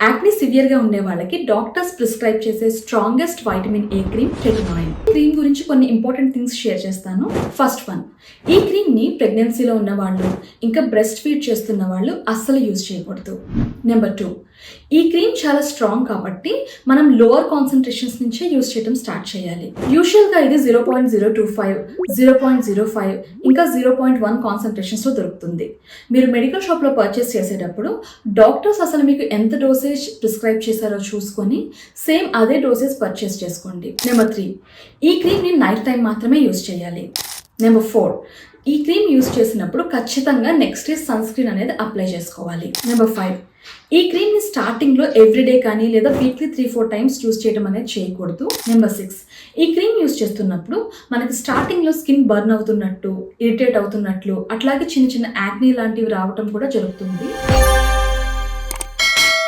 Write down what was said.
యాక్ని సివియర్గా ఉండే వాళ్ళకి డాక్టర్స్ ప్రిస్క్రైబ్ చేసే strongest vitamin A cream retinol. Cream గురించి కొన్ని ఇంపార్టెంట్ థింగ్స్ షేర్ చేస్తాను. ఫస్ట్ వన్, ఈ క్రీమ్ని ప్రెగ్నెన్సీలో ఉన్న వాళ్ళు ఇంకా బ్రెస్ట్ ఫీడ్ చేస్తున్న వాళ్ళు అస్సలు యూజ్ చేయకూడదు. నెంబర్ 2, ఈ క్రీమ్ చాలా స్ట్రాంగ్ కాబట్టి మనం లోవర్ కాన్సన్ట్రేషన్స్ నుంచే యూజ్ చేయడం స్టార్ట్ చేయాలి. యూజువల్గా ఇది 0.025, 0.05 ఇంకా 0.1 కాన్సన్ట్రేషన్స్లో దొరుకుతుంది. మీరు మెడికల్ షాప్లో పర్చేస్ చేసేటప్పుడు డాక్టర్స్ అసలు మీకు ఎంత డోసేజ్ ప్రిస్క్రైబ్ చేశారో చూసుకొని సేమ్ అదే డోసేజ్ పర్చేస్ చేసుకోండి. నెంబర్ 3, ఈ క్రీమ్ని నైట్ టైం మాత్రమే యూజ్ చేయాలి. నెంబర్ 4, ఈ క్రీమ్ యూజ్ చేసినప్పుడు ఖచ్చితంగా నెక్స్ట్ డే సన్ స్క్రీన్ అనేది అప్లై చేసుకోవాలి. నెంబర్ 5, ఈ క్రీమ్ని స్టార్టింగ్లో ఎవ్రీడే కానీ లేదా వీక్లీ 3-4 టైమ్స్ యూజ్ చేయడం అనేది చేయకూడదు. నెంబర్ 6, ఈ క్రీమ్ యూజ్ చేస్తున్నప్పుడు మనకి స్టార్టింగ్లో స్కిన్ బర్న్ అవుతున్నట్టు, ఇరిటేట్ అవుతున్నట్లు, అట్లాగే చిన్న చిన్న యాక్నీ లాంటివి రావటం కూడా జరుగుతుంది.